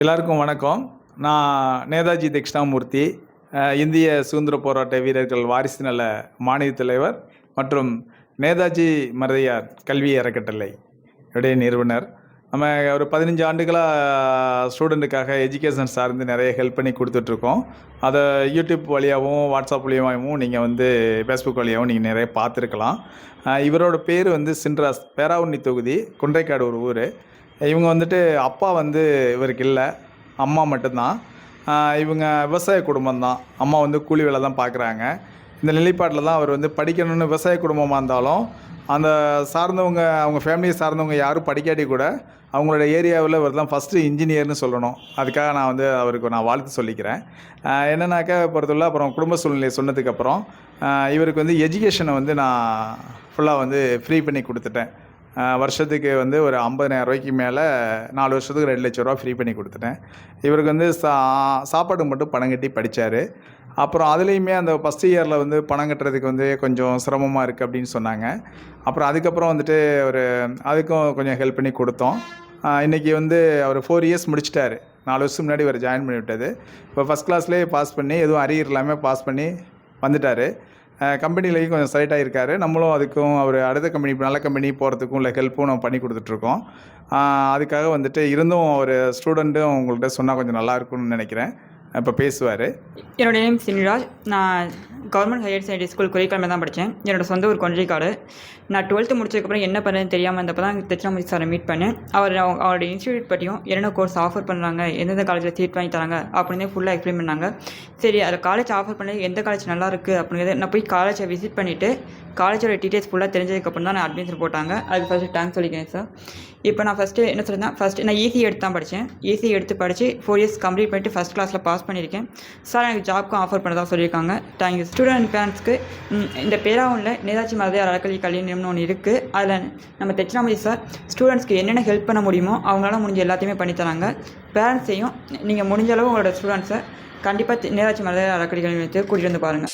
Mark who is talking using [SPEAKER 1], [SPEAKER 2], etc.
[SPEAKER 1] எல்லாருக்கும் வணக்கம். நான் நேதாஜி தட்சிணாமூர்த்தி, இந்திய சுதந்திர போராட்ட வீரர்கள் வாரிசு நல மாநில தலைவர் மற்றும் நேதாஜி மருதையார் கல்வி அறக்கட்டளை உடைய நிறுவனர். நம்ம ஒரு 15 ஆண்டுகளாக ஸ்டூடெண்ட்டுக்காக எஜுகேஷன் சார்ந்து நிறைய ஹெல்ப் பண்ணி கொடுத்துட்ருக்கோம். அதை யூடியூப் வழியாகவும் வாட்ஸ்அப் வழியாகவும் நீங்கள் ஃபேஸ்புக் வழியாகவும் நீங்கள் நிறைய பார்த்துருக்கலாம். இவரோட பேர் சின்ராஸ், பேராவூரணி தொகுதி, குன்றைக்காடு ஒரு ஊர். இவங்க அப்பா இவருக்கு இல்லை, அம்மா மட்டும்தான். இவங்க விவசாய குடும்பம்தான். அம்மா கூலி வேலை தான் பார்க்குறாங்க. இந்த நிலைப்பாட்டில் தான் அவர் படிக்கணும்னு, விவசாய குடும்பமாக இருந்தாலும் அந்த சார்ந்தவங்க, அவங்க ஃபேமிலியை சார்ந்தவங்க யாரும் படிக்காட்டி கூட அவங்களோட ஏரியாவில் இவர் தான் ஃபஸ்ட்டு இன்ஜினியர்னு சொல்லணும். அதுக்காக நான் அவருக்கு நான் வாழ்த்து சொல்லிக்கிறேன். என்னன்னாக்கா பொறுத்தவரை அப்புறம் குடும்ப சூழ்நிலையை சொன்னதுக்கப்புறம் இவருக்கு எஜுகேஷனை நான் ஃபுல்லாக ஃப்ரீ பண்ணி கொடுத்துட்டேன். வருஷத்துக்கு ஒரு 50,000 ரூபாய்க்கு மேலே 4 வருஷத்துக்கு 2 லட்ச ரூபா ஃப்ரீ பண்ணி கொடுத்துட்டேன். இவருக்கு சாப்பாடு மட்டும் பணம் கட்டி படித்தார். அப்புறம் அதுலேயுமே அந்த ஃபஸ்ட் இயரில் பணம் கட்டுறதுக்கு கொஞ்சம் சிரமமாக இருக்குது அப்படின்னு சொன்னாங்க. அப்புறம் அதுக்கப்புறம் ஒரு அதுக்கும் கொஞ்சம் ஹெல்ப் பண்ணி கொடுத்தோம். இன்றைக்கி அவர் 4 இயர்ஸ் முடிச்சிட்டாரு. 4 வருஷம் முன்னாடி அவர் ஜாயின் பண்ணி விட்டது. இப்போ ஃபஸ்ட் கிளாஸ்லேயே பாஸ் பண்ணி, எதுவும் அரியர் இல்லாமல் பாஸ் பண்ணி வந்துட்டார். கம்பெனிலேயும் கொஞ்சம் செலக்ட் ஆகியிருக்காரு. நம்மளும் அதுக்கும் அவர் அடுத்த கம்பெனி, நல்ல கம்பெனி போகிறதுக்கும் உள்ள ஹெல்ப்பும் நம்ம பண்ணி கொடுத்துட்ருக்கோம். அதுக்காக இருந்தும் ஒரு ஸ்டூடெண்ட்டும் உங்கள்கிட்ட சொன்னால் கொஞ்சம் நல்லாயிருக்கும்னு நினைக்கிறேன். இப்போ பேசுவார்.
[SPEAKER 2] என்னோடய நேம் சின்ராஜ். நான் கவர்மெண்ட் ஹையர் செகண்டரி ஸ்கூல் குறிக்காமல் தான் படித்தேன். என்னோடய சொந்த ஊர் கொன்றைக்காடு. நான் 12th முடிச்சதுக்கப்புறம் என்ன பண்ணுறதுன்னு தெரியாமல் இருந்தப்போ தான் தட்சிணாமூர்த்தி சாரை மீட் பண்ணேன். அவரோட இன்ஸ்டியூட் பற்றியும் என்னென்ன கோர்ஸ் ஆஃபர் பண்ணுறாங்க, எந்தெந்த காலேஜில் சீட் வாங்கி தராங்க அப்படின்னு ஃபுல்லாக எக்ஸ்பிளைன் பண்ணாங்க. சரி, அதில் காலேஜ் ஆஃபர் பண்ணி எந்த காலேஜ் நல்லாயிருக்கு அப்படிங்கிறத நான் போய் காலேஜை விசிட் பண்ணிவிட்டு காலேஜோட டீட்டெயில்ஸ் ஃபுல்லாக தெரிஞ்சதுக்கப்புறம் தான் நான் அட்மிஷன் போட்டாங்க. அதுக்கு ஃபஸ்ட்டு தேங்க்ஸ் சொல்லிக்கிறேன் சார். இப்போ நான் ஃபஸ்ட்டு என்ன சொல்கிறேன்னா, நான் ஈஸி எடுத்து தான் படித்தேன். ஈஸி எடுத்து படித்து 4 இயர்ஸ் கம்ப்ளீட் பண்ணிட்டு ஃபஸ்ட் கிளாஸில் பாஸ் பண்ணியிருக்கேன். சார் எனக்கு ஜாப்க்கும் ஆஃபர் பண்ணதாக சொல்லியிருக்காங்க. தேங்க்யூ. ஸ்டூடெண்ட் பேரண்ட்ஸ்க்கு இந்த பேராவூரில் நேதாஜி மருதையார் அறக்கல்வி கல்வி நிறுவனம் ஒன்று இருக்குது. அதில் நம்ம தட்சிணாமூர்த்தி சார் ஸ்டூடெண்ட்ஸ்க்கு என்னென்ன ஹெல்ப் பண்ண முடியுமோ அவங்களால முடிஞ்ச எல்லாத்தையுமே பண்ணித்தராங்க. பேரண்ட்ஸையும் நீங்கள் முடிஞ்ச அளவு உங்களோட ஸ்டூடெண்ட்ஸை கண்டிப்பாக நேதாஜி மருதையார் அறக்கல்வி கல்வி நிறுவனத்துக்கு கூட்டிகிட்டு வந்து பாருங்கள்.